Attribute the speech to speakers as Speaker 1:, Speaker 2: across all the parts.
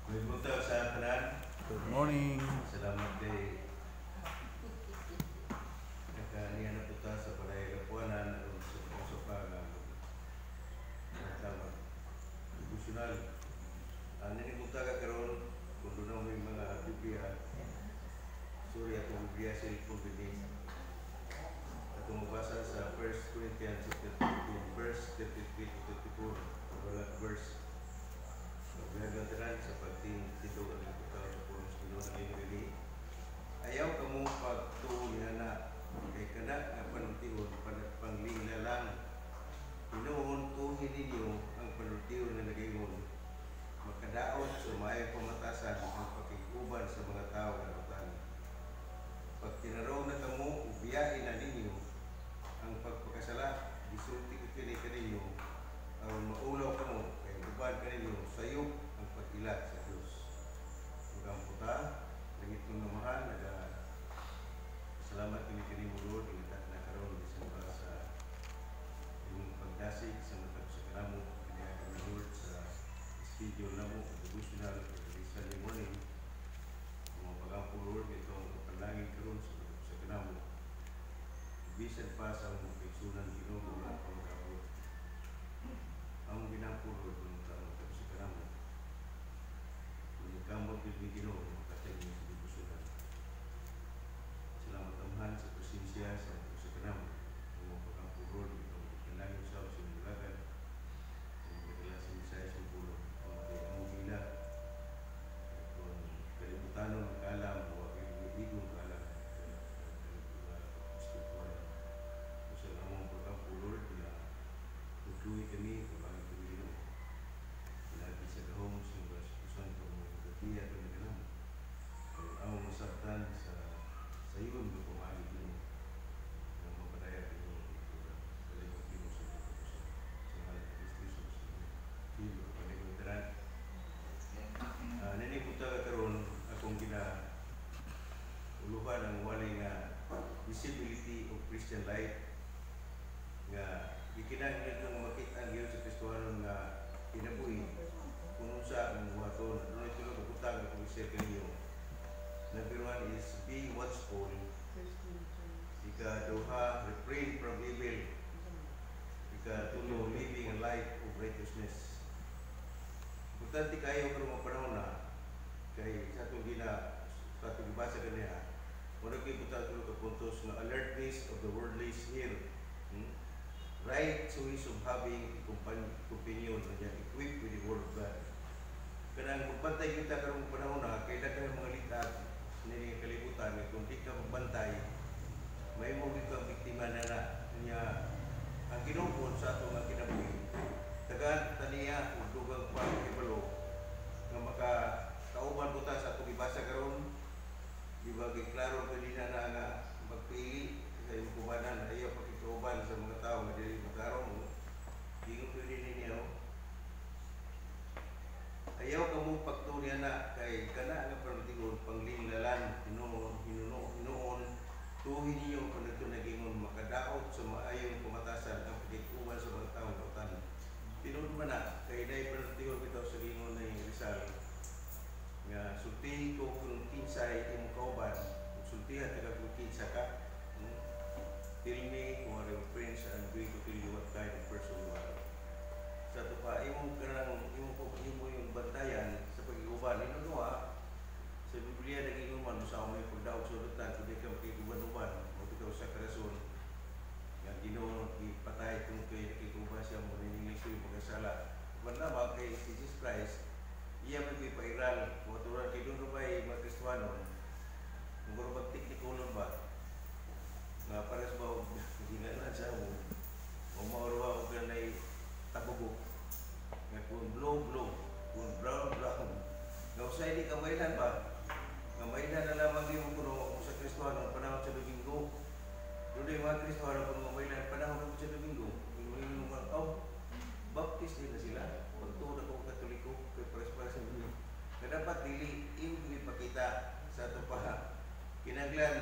Speaker 1: Good morning sa tanan.
Speaker 2: Good morning.
Speaker 1: Salamat kay nakaniya na puta sa balay kapuanan aron sa pagsuka ng tama devotional. Nini puta ka karon kung doon may mga Biblia. Sorry atong Biblia sa Pilipinas. Atong mabasa sa 1 Corinthians chapter 15 verse 33 to 34. Wala verse. Paglagantaran sa pagtitito ang iputaw sa puno sa Pinoon ng Ingrid. Ayaw ka mo pagtuon na kay kana nga panultiyon panglila lang. Pinoon tuhin ninyo ang panultiyon na nagayon. Makadaot sa maayong pamatasan ang pakikuban sa mga tao na utan. Pag tinaraw na kamo, ubiyain na ninyo ang pagpakasala. Gisulti ko kaninyo ang maulaw kamo kay uban kaninyo sayop ang pag-ila sa Diyos. Ugang puta, langit kong namahan, salamat kini mo Lord, ingat na karon bisan sa inyong pagdasig sa matag sa kanamo, kaya kami Lord sa schedule na mo, devotional, Sunday morning, mga pag-ampo Lord, itong panalangin karon sa kanamo. Bisan pa sa mga kaigsunan Ginoo wala pang kabot. Ang ginampo Lord, ng matag sa kanamo. Kung ikamot yung Ginoo, makatay mo sa devotional. Salamat tamhan sa presensya sa kanamo. Ang mga pag-ampo Lord, itong panalangin sa sinulagan. Ang sa Misaya sa pulo. Ang gila. Kung kalimutan ng kalam, o kalimutan kalam. Sa among pag-ampo Lord, na tutuloy kami kung bakit kami Ginoo. Lagi sa gahong sa basikusan ko mga katiya kami kanamo. Kung among masabtan sa iyon na pumahig Ginoo. Na mapadaya Ginoo. Kalimutan Ginoo sa pagkakusan. Sa mahal na Kristo Jesus. Ginoo, paniguntaran. Nanipunta ka karon akong uluhan ang walay na visibility of Christian life nga gikinahanglan nga makita ang Ginoo sa Kristohanon nga kinabuhi kung unsa ang buhaton. Ano ito lang butang nga kung i-share kaninyo. Number 1 is be watchful. Ika-2, refrain from evil. Ika-3, living a life of righteousness. Importante kayo karong mga panahon na kay sa itong gibasa kaniya. Muna kayo butang tulog ka puntos na alertness of the worldly is here. Right choice of having opinion equipped with the word of God. Kanang magbantay kita karong panahon na kay daghan mga litag ni kalibutan kung di ka magbantay may mo ka biktima na niya ang Ginoo sa ato nga kinabuhi. Tagan taniya ug dugang pa ibalo nga makakauban buta sa atong ibasa karon. Di ba giklaro kanina na nga magpili sa iyong kubanan ayaw pakikauban sa mga tao nga dili magkaroon. Di ko pwede ninyo. Ayaw ka mong pagtunian na kay kana nga panatigon panglinglalan hinuon tuhin niyo kung ito nagingon makadaot sa maayong pamatasan ang pagkikuban sa mga taong kautan. Tinuod man na kay dai panatigon bitaw sa gingon na Rizal nga sultihin ko kung kinsay imong kauban kung sultihan ka kung kinsa ka. Tell me kung ano yung friends and going to tell you what kind of person you are. Sa ito pa, imong yung bantayan sa pag-iuban. Inunuha, sa Biblia nag-iuman mo sa may pagdaog sa urutan, kung di ka makikuban-uban, ikaw sa karason, nga Ginoo ipatay kung kayo nakikuban siya, manininglig ko yung pagkasala. Banda kay Jesus Christ, iya may pairal, maturan kay doon ba mga Kristuhanon, kung gano'n magtiknikulon ba, nga para sa bawag, hindi nga siya mo, o mauruha o ganay tabugok, nga kung blue, kung brown. Nga usay di kamailan ba? Nga mailan na lamang di mo kuno sa Kristohanon panahon sa Domingo. Doon yung mga Kristohanon kung mailan panahon sa Domingo. Yung mga baptist din na sila. Pagtuod ako Katoliko, kay pares-pares sa Domingo. Kaya dapat dili ipakita sa ito pa. Kinaglan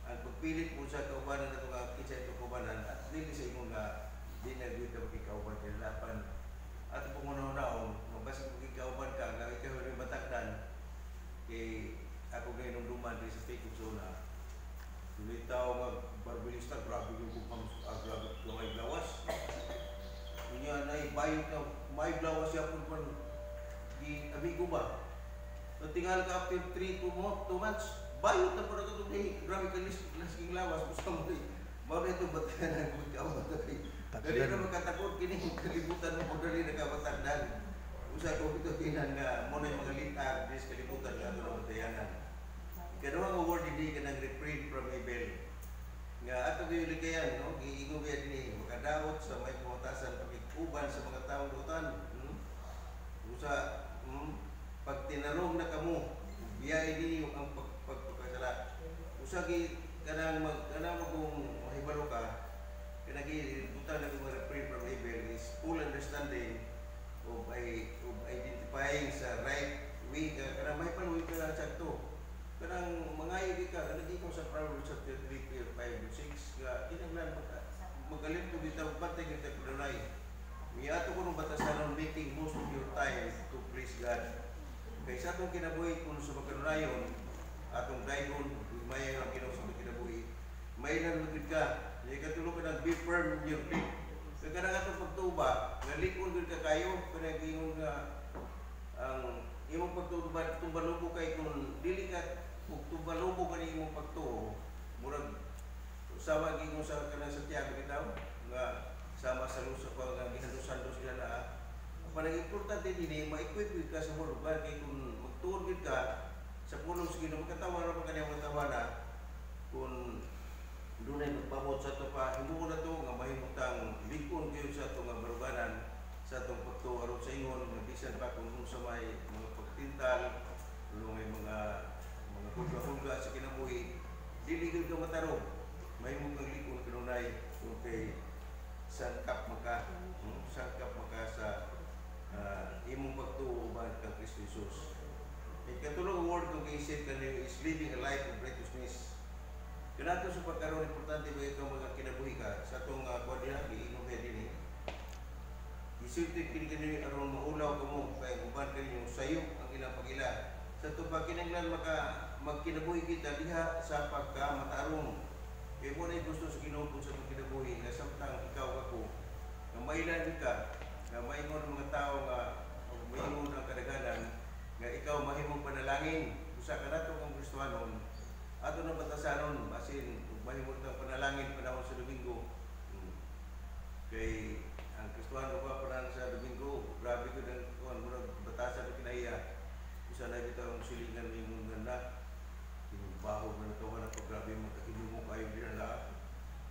Speaker 1: ang pagpilit mo sa kaubanan na itong kitsa itong kaubanan at dili sa imong nga di nagwita makikauban kay lapan at kung una-unaon mabasa makikauban ka nga ikaw maayo blawas siya kung di amigo ba. So tingal ka after 2 months, bayot na po na ito grabe ka lasking lawas, gusto mo rin. Mao na ito ba't ka nagkawat na kayo? Dali na magkatakot, kini kalibutan mo kung dali na kabatagdan. Usa ko ito tinan nga, mo na yung mga litag, dis kalibutan nga ito na batayanan. Kadawang award hindi ka nang refrain from evil. Nga ato kayo likayan, no? Giingo ba din makadawat sa may pamatasan pagikuban sa mga taong lutan. Usa, pag tinanong na kamo, biyay din yung ang pagpapasala. Usa kanang magkong mahibalo ka, kanang butan na kung refrain from evil is full understanding of identifying sa right way ka, kanang mahibalo ka lang sa ito. Kanang mangayo ka, kanang ikaw sa Proverbs chapter 3, 5, 6, nga kinanglan magaling to bitaw batay kita kunay. Miato ko ng batasanon making most of your time to please God. Kay sa atong kinabuhi kung sa magkanunayon, atong dayon, may ang Ginoo sa kinabuhi, may lang magid ka. Di ka tulog ka be firm in your faith. Kaya kanang atong pagtuba, nga likon gud ka kayo, kanang gingon nga ang imong pagtuba tumbalubo kay kung dili ka ug tumbalubo ka ni imong pagtuo, murag sama gingon sa kanang Santiago bitaw nga sama sa lusa pa nga gihandos-handos nila na. Ang importante din ma-equip ka sa mga lugar kay kung magtuon gid ka sa pulong sa Ginoo, magkatawa ra pa kaniyang magtawa na kung dunay magpamot sa ito pa, himuon na ito nga mahimutang likon kayo sa ito nga baruganan sa itong pagtuo aron sa ingon, bisan pa kung sa may mga pagtintal, may mga hulga-hulga sa kinabuhi, dili gid ka matarong, mahimutang likon kanunay kung kay sangkap maka sa imong pagtuo uban kang Kristo Jesus. Katulong ang word kong isip kanyo is living a life of righteousness. Kanato sa pagkaroon, importante ba ito mga kinabuhi ka sa itong kwadya, iinom ka din isulti kini kanyo aron maulaw ka mo, kaya uban kanyo sayo ang ilang pag-ila. Sa itong pagkinanglan magkinabuhi kita diha sa pagkamatarong. Kaya mo na gusto sa Ginoo sa itong kinabuhi na samtang ikaw ako, na mailan ka, na maingon mga tao nga maingon ang kadaganan, nga ikaw mahimong panalangin usa ka nato ang Kristohanon ato na batasanon asin mahimong kang panalangin panahon sa Domingo. Kay ang Kristohano ba panahon sa Domingo grabe ko ang kuan murag batasan na kinaiya usa na bitaw ang silingan nimong ganda baho man ito wala pa grabe magkakinumo kayo dinala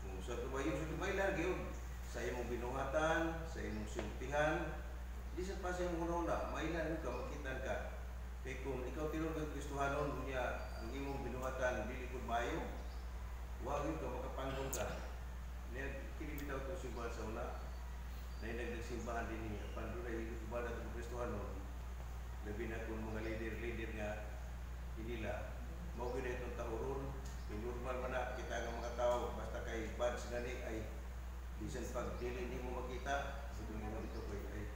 Speaker 1: kung sa tubayo sa tubaylan gyud sa imong binuhatan sa imong siltihan di sa pa sa imong una mailan ka makitan ka. Kaya kung ikaw tinong ng Kristohanon, niya ang imong binuhatan, dili ko mayo, huwag ka, makapanggong ka. Kini bitaw itong simbahan sa una, na nagsimbahan din niya. Pando na yung ibadat ng Kristohanon, labi na kung mga leader nga, hinila, mawag na itong tahuron, normal man na kita ng mga tao, basta kay bads gani ay, bisan pag dili hindi mo makita, itong mga dito ko ay,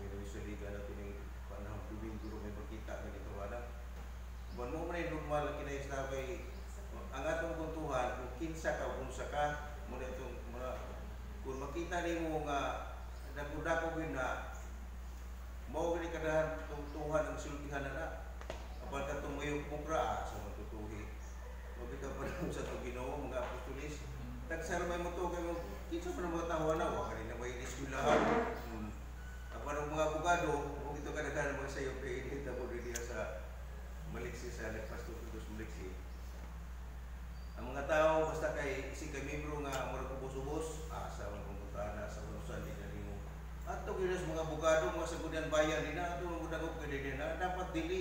Speaker 1: may sa liga na tining panahon tubing guro may makita na dito wala. Buwan mo man ay normal na kinayos kay ang atong kuntuhan kung kinsa ka kung saka muna itong mga kung makita nimo nga dako-dako gid na mao gid kadahan tuntuhan ang sultihan na apal ka tumayo mukra sa matutuhi. Mabitaw pa rin sa itong Ginoo mga apostolis tagsar may mo to kay mo kinsa pa mga tawo na wa kanina may iskulahan. Parang mga abogado, kung ito kadaghan mga sayo, kaya inita mo rin sa Maliksi, sa Nagpasto Tudos Maliksi. Ang mga tao, basta kay ising kay membro nga mura kubos-ubos, sa mga pumuntahan na sa unusan din na mo. At ito kinas mga abogado, mga sagudan bayan din na, ito mga gudagop ka din na, dapat dili.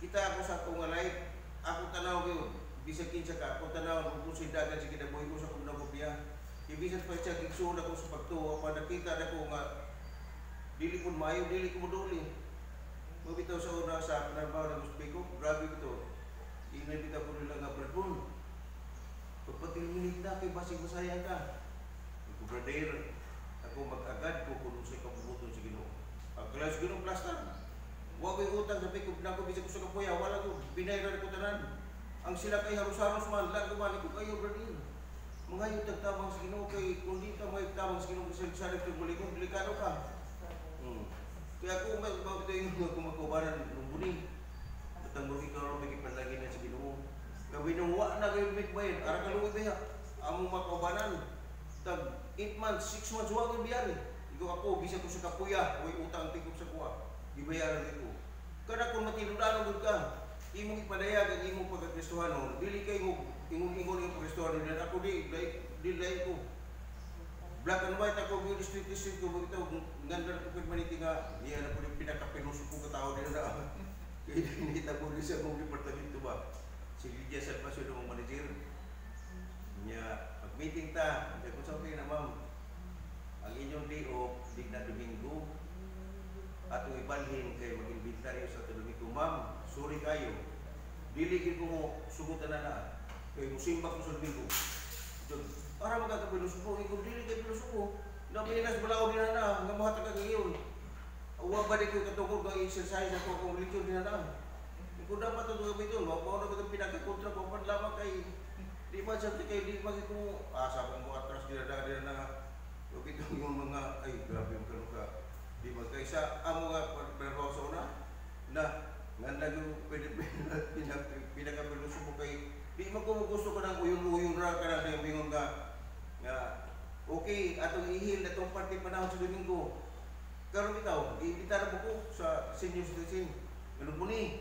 Speaker 1: Kita ako sa akong life, ako tanaw yun, bisag kinsa ka, ako tanaw, kung si dagan si kinabuhi ko sa kong nagopya. Ibisag pa siya, gigsuon ako sa pagtuwa, pa nakita na ko nga, dili ko mayo, dili ko moduli. Mabitaw sa una sa pinarbaho ng Gusto ko, grabe ito. Inabita ko nila nga, Bradon, pagpatilminig na kay basig masaya ka. Ito, brother, ako mag-agad ko kung sa'yo kapubuton sa Ginoo. Pagkalas Ginoo, plastar. Huwag may utang sa Piko, na ko bisag ko sa kapuya, wala ko, binayran ko tanan. Ang sila kay haros-haros man, lang kumali ko kayo, brother. mga yung tagtabang sa Ginoo kay kung di ka may tabang sa Ginoo sa salip ng bulikon, delikado ka. Kaya kung ito yung kumakubanan ng buni, matanggo ikaw may kipanlagin na sa Ginoo. Kabinungwa na kayo mitbayan, ara ka luwi ba among makabanan. Tag 8 months, 6 months, huwag yung biyari. Ikaw ako, bisa ko sa kapuya, huwag utang tingkop sa kuha. Ibayaran dito. Kada kung matinudano ka, imong ipadayag ang imong pagkakristohano, dili kay ingon yung pagkakristohano, din ako di ko. Black and white ako, yung district ko, magitaw, ganda ko permanente nga, niya na po yung pinakapinuso ko katao din na. Kaya dinita po rin siya mong departamento ba. Si Lydia Salpasyon ng manager. Niya, mag-meeting ta, kaya kung saan kayo na ma'am, ang inyong day off, di na Domingo, at kung ibalhin kayo mag-inventaryo sa Domingo, ma'am, sorry kayo, diligin ko mo sugutan na kayo musimba ko sa Domingo. Para magkakapilusupo, kung dili kayo pilusupo, nabinas balaw din na, nga mahatag ka ngayon. Uwa ba di ko katungkol kang exercise ako kung religion din na. Kung dapat ito gawin ito, wag mo na ba itong pinagkakontra ko, pan lamang kay di ba sabi kayo, di magi ko, sabang mo atras, dinadagan na, huwag itong yung mga, ay, grabe yung kanong ka, di ba, kaysa, ang mga panabaw na, nga yung pinagkapiluso mo kay, di mo kung gusto ko ng uyong-uyong ra ka na, bingon ka, nga, okay, atong ihil, atong party panahon sa Domingo, karon ikaw, iimbitaran mo ko sa senior citizen, ganun mo ni,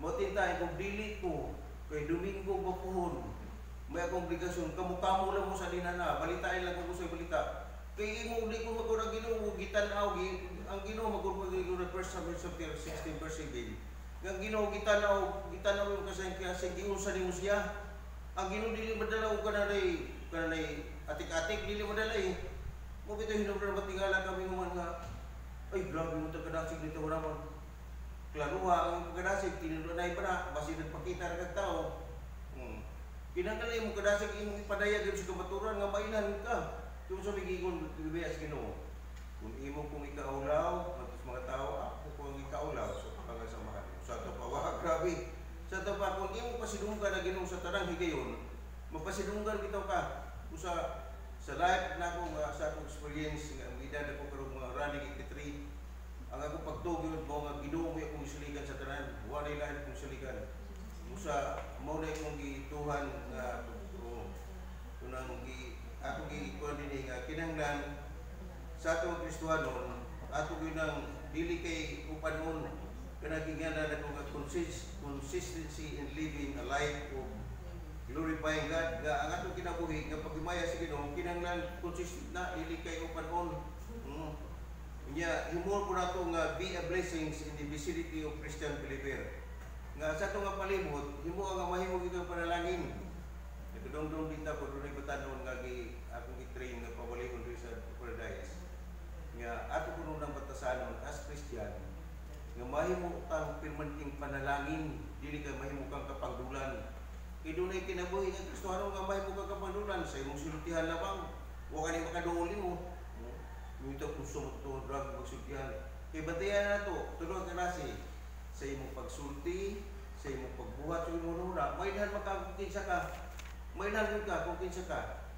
Speaker 1: motintay, kung dili ko, kay Domingo mapuhon, may akong obligasyon, kamukamo lang mo sa dinana, balitain lang ko sa balita. Kaya imo di ko magurang Ginoo, gitanaw, ang Ginoo magurang Ginoo, 1 Samuel 16 verse 7. Ang Ginoo gitanaw yung kasayang kaya sa giunsa nimo siya. Ang Ginoo dili madala og kanay atik-atik dili madala eh. Mo bitaw hinubra matingala kami man nga. Ay grabe mo ta kadasig dito wala man. Klaro ang kadasig tinudunay pa na basi nagpakita ra kag tawo. Kinahanglan mo kadasig imong ipadayag sa kamaturan nga mainan ka. Kung sa migigon bibiyas Ginoo. Kung imo kung ikaulaw, matos mga tao ako kung ikaulaw so pangasamahan. Sa to pa wa grabe. Sa to pa kung imo pasidunggan na Ginoo sa tanang higayon, magpasidunggan bitaw ka. Usa sa life nako nga sa akong experience nga edad ako karong mga running 83. Ang ako pagtugyod mo nga Ginoo mo akong isiligan sa tanan. Wa na ilahi kong isiligan. Usa mo na akong gituhan nga tunang ako gikuan din nga kinahanglan sa atong Kristohanon ato ginang dili kay upanon kanagingana ako nga consistency in living a life of glorifying God nga ang atong kinabuhi nga paghimaya sa Ginoo kinahanglan consistent na dili kay upanon nya himo ko nato nga be a blessings in the vicinity of Christian believer nga sa atong nga palibot himo nga mahimo gyud ang panalangin. Dong dita ko dunay batanon nga akong i-train nga pawalihon diri sa paradise. Nga ato kuno nang batasanon as Christian nga mahimo kang permanenteng panalangin dili kay mahimo kang kapangdulan. Kay dunay kinabuhi nga Kristohano nga mahimo kang kapangdulan sa imong sultihan lamang. Wa kani makaduol nimo. Muto kung sumutong drug magsultihan. Kay batayan nato tulo ka nasi sa imong pagsulti, sa imong pagbuhat sa imong nuna, mailhan makakita ka. Mailan ka kung kinsa ka.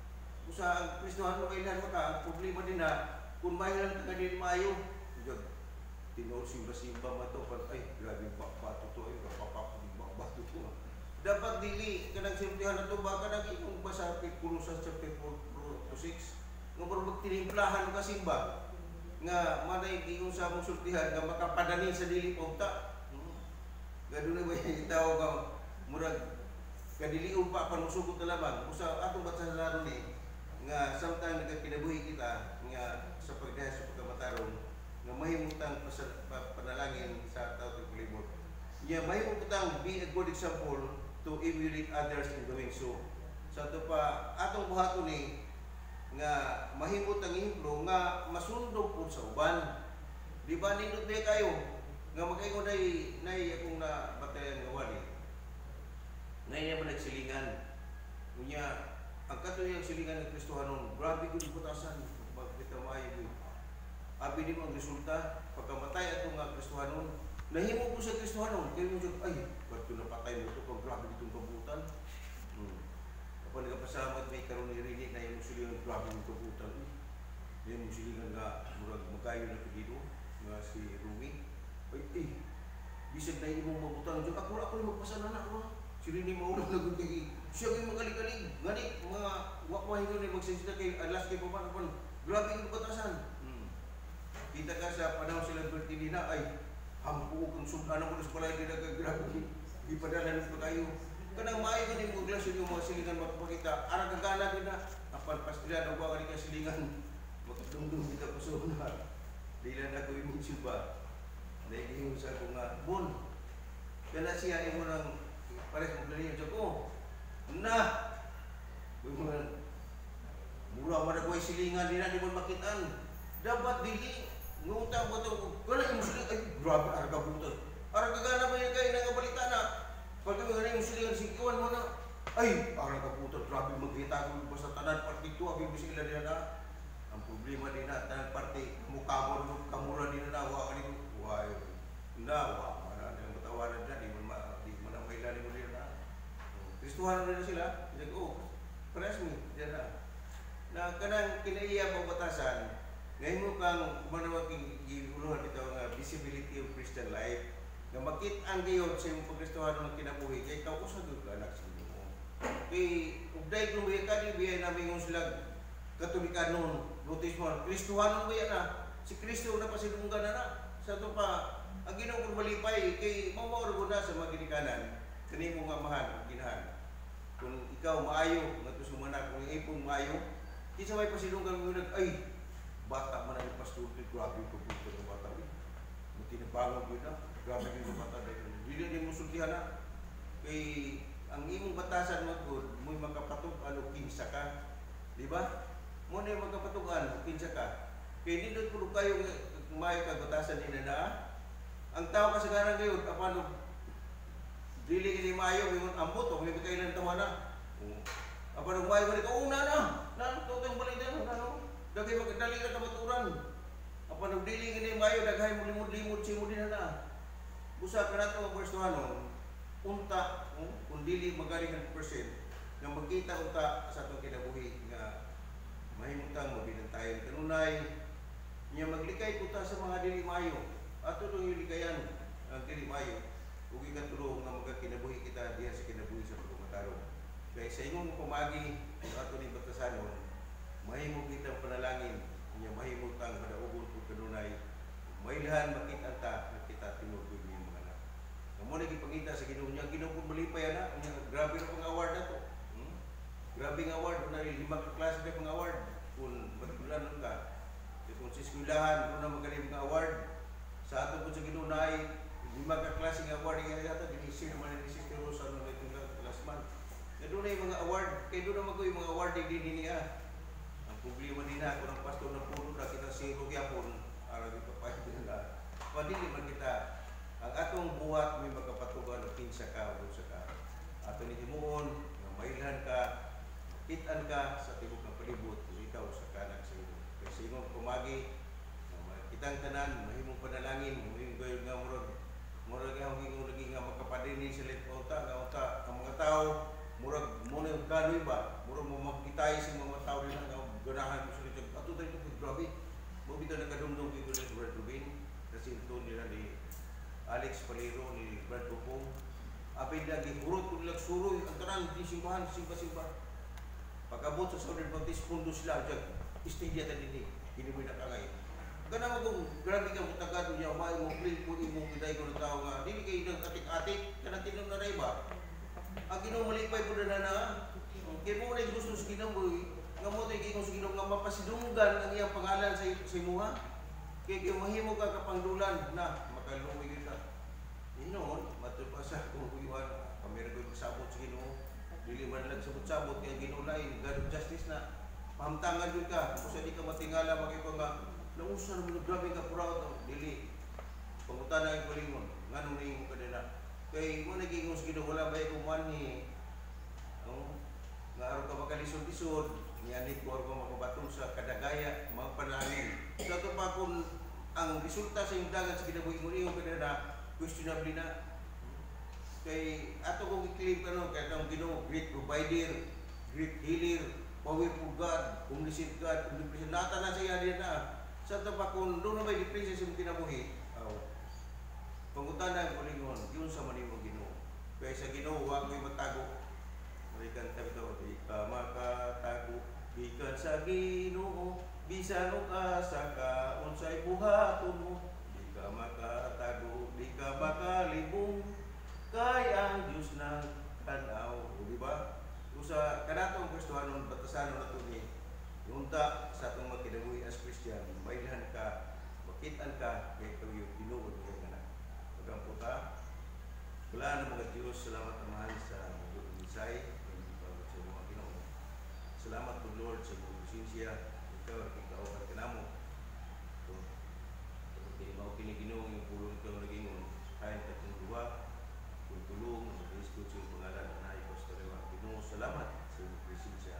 Speaker 1: Kung sa ang Kristohano mailan ka, ang problema din na kung mailan ka din maayo. Tinood simba-simba mato pag ay grabe bato to ay papapalig bato to. Dapat dili kanang simplihan na to baka nang imong basa Colossus chapter 4:6. Nga pag tinimplahan ka simba nga manay giung sa mong sultihan nga makapadani sa dili punta. Gadun ba itaw ka murag kadiliw pa panusugot na lamang usa atong batasan ni nga samtang nagkinabuhi kita nga sa pagdahas sa pagkamatarong nga mahimutang panalangin sa tao sa palibot. Nya mahimutang be a good example to emulate others in doing so. Sa to pa atong buhaton ni nga mahimutang ihemplo nga masundog pud sa uban. Di ba nindot na kayo nga mag-ingon nay akong na batayan nga wali. Ngayon naman nagsilingan. Kunya, ang katuyang silingan ng Kristohanon, grabe ko yung butasan. Bakit maayo ko. Abi din mo ang resulta, pagkamatay atong nga Kristohanon, nahimo ko sa Kristohanon, kaya mo dyan, ay, ba't ito napatay mo ito, kung grabe itong kabutan. Kapag nagpasalamat may karon ni Rini na yung silingan grabe yung kabutan. Yung silingan nga murag magayo na pedido nga si Rumi. Ay, bisag na hindi mo mabutan. Ako yung magpasalamat na ako. Si Rini maulog na gutigi. Siya yung magaling-galing. Ngani, mga wakwahin ko na magsensita kay alas kay Papa. Grabe yung batasan. Kita ka sa panahon sila bertili na ay hampu kung ano mo sa palay nila grabe. Ipadala na kayo. Kanang maayo ka din mo glasyon yung mga silingan magpakita. Arang kagana din na. Apan pastilan o baka ka silingan. Magdungdung kita po sa una. Dila na ko yung siba. Naigihon sa ako nga. Bon. Kaya siya yung mga pares mo ganyan. Siya ko. Na. Mura mo na ko yung silingan. Di na di mo makitaan. Dapat dili. Ngunta mo ito. Kaya yung silingan. Ay grabe. Arang kabutan. Arang kagana ba yan kayo nang balita na. Pag mga yung silingan, sikiwan mo na, ay, parang kaputan, grabe magkita ko sa tanan party ito, abing sila din na. Ang problema din na, tanan party, mukha mo, kamura din na, waka din, waka na, yung matawanan dyan, di mo na mailali mo din na. Kristuhan na sila, sabi ko, press me, dyan na. Na kanang kinaiya mo batasan, ngayon mo kang manawag yung uluhan dito, visibility of Christian life, nga makit-an kayo sa iyong pagkristuhan ng kinabuhi, kaya ikaw usag yung anak sa inyo mo. Kaya, ugday kung biya ka, di biya namin yung sila katolikan nun, bautismo, kristuhan mo yan na. Si Kristo na pasilunggan na. Sa ito pa, ang ginong malipay, kay mamauro na sa mga ginikanan, kanina mo nga mahal, ginahan. Kung ikaw maayo, nga ito sumana, kung ipong maayo, kisa may pasilunggan mo yun, ay, bata man ang pastor, grabe yung pagbuto ng bata. Tinabangon yun na. Grabe yung bata dahil. Hindi mo sultihan na. Kay ang imong batasan mo good, mo'y makapatug ano kinsa ka. Di ba? Mo na magkapatugan kinsa ka. Kay dito puro kayo may kagutasan ni na. Ang tao kasagaran kayo apano dili kini mayo yung ambot o may kailan tawa na. Apano mayo ni ka una na. Nan tutong balidan ano. Dagay magdali ka maturan. Apano dili kini mayo daghay mo limod-limod si mo din na. Usa ka nato ang pwestuhanon, unta, kung dili magaling 100%, nga magkita unta sa itong kinabuhi nga mahimutang mabinantayan kanunay, niya maglikay punta sa mga dili mayo, at ito yung likayan ang dili mayo, huwag ikatulong nga magkakinabuhi kita diyan sa kinabuhi sa pagkumatarong. Kaya sa inyong pamagi, ato ni batasanon, mahimog kitang panalangin, niya mahimutang madaugon po kanunay, mailahan makita ta, nakita tinugod niya mga anak. Kamu lagi pangita sa Ginoo niya, Ginoo kung malipay na, grabe na pang award na to. Grabe ng award, kung nalimang klase na pang award, kung magkulanan ka, kung sa eskwelahan, kung na magaling mga award, sa ato po sa Ginoo na ay limang klase ng award, yung yata, dinisir naman ni Sister Rosa, ano na itong last month. Na doon na yung mga award, kaya doon naman ko yung mga award, hindi niya. Ang problema din na, kung ang pastor na puno na kita zero yapon, araw ito pa din na. Padili man kita, ang atong buhat may magkapatugan o kinsa ka o sa ka. Ato ni himuon, nga mailhan ka, kitan ka sa tibok ng palibot, ikaw sa kanak sa iyo. Kasi imong pumagi, kitang tanan, mahimong panalangin, mahimong gayod nga murag nga hingong lagi nga magkapadini sila ang mga tao, murag muna yung gano'y ba? Murag mo magkitay sa mga tao din nga ganahan mo sila. Ato tayo ito, grabe. Mabita na kadumdum dito ni Brad Rubin, kasi ito nila ni Alex Palero, ni Brad Rupong. Apay lagi, hurot kung nilang suroy, ang tanan, di simbahan, simba-simba. Pagkabot sa Southern Baptist, pundo sila, dyan, istidya na din hindi mo nakangay. Ganang kung grabe ka mutagado niya, may mo play mo imong biday ko ng tao nga, hindi kayo ng atik-atik, kanang tinong na rin ba? Ang Ginoo malipay po na na, kaya mo na yung gusto sa Ginoo, nga mo tayo kaya sa Ginoo nga mapasidunggan ang iyang pangalan sa imuha. Kaya mahimo ka kapangdulan na makaluwi ka. Inoon, matupasa kung kuyiwan, kamera ko magsabot sa Ginoo. Dili man lang sabot-sabot kaya ginulay, God of justice na. Pahamtangan doon ka, kung sa di ka matingala, makikita nga, nausan mo, grabe ka proud, dili. Pangutan na yung kulingon, nga nung naing mo ka nila. Kaya mo naging sa Ginoo, wala ba yung kumani, nga araw ka makalisod-isod, niyanit ko araw ka makabatong sa kadagaya, mga panalangin. Sa ito pa kung ang resulta sa yung dagat sa kinabuhi mo, yung na questionable na. Kay ato kong i-claim ka no, kaya ang Ginoo, great provider, great healer, powerful God, omniscient God, omnipresent, nata na siya din na. Sa tabakon, doon na may depression sa mga kinabuhi, pangutanan ko lingon, yun sa manimo Ginoo. Kaya sa Ginoo, huwag mo'y matago. Marikan tabi ito, di ka makatago, gikan sa Ginoo, bisan o ka sa kaunsay buhaton mo, di ka makatago, di ka makalibong, kaya ang Diyos ng tanaw. O diba? Kung sa kanatong Kristohanon, batasanon na ito ni, yunta sa itong magkinabuhi as Christian, mailhan ka, makitan ka, kaya ito yung tinuod ng anak. Pagkampo ka, wala na mga Diyos, salamat naman sa mga misay, sa mga Ginoo. Salamat po Lord sa mga presensya, ikaw at ikaw at kanamo. Kung mau kiniginong yung pulong ikaw nagingon, kain katong duwa, kung tulong, mag-iskot sa yung pangalan, anay, pastorewa. Ginoo, salamat sa mga presensya.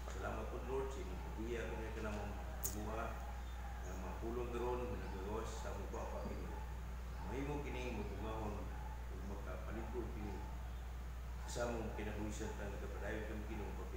Speaker 1: Salamat po Lord sa inyong pagbiya kung may kanamong buha, na mga pulong daron, nagagawas sa mga pa Ginoo. Mahimo kining magbungahon, kung magkapaligod kini sa mong kinabuhisan tayo kapadayon kami Ginoo.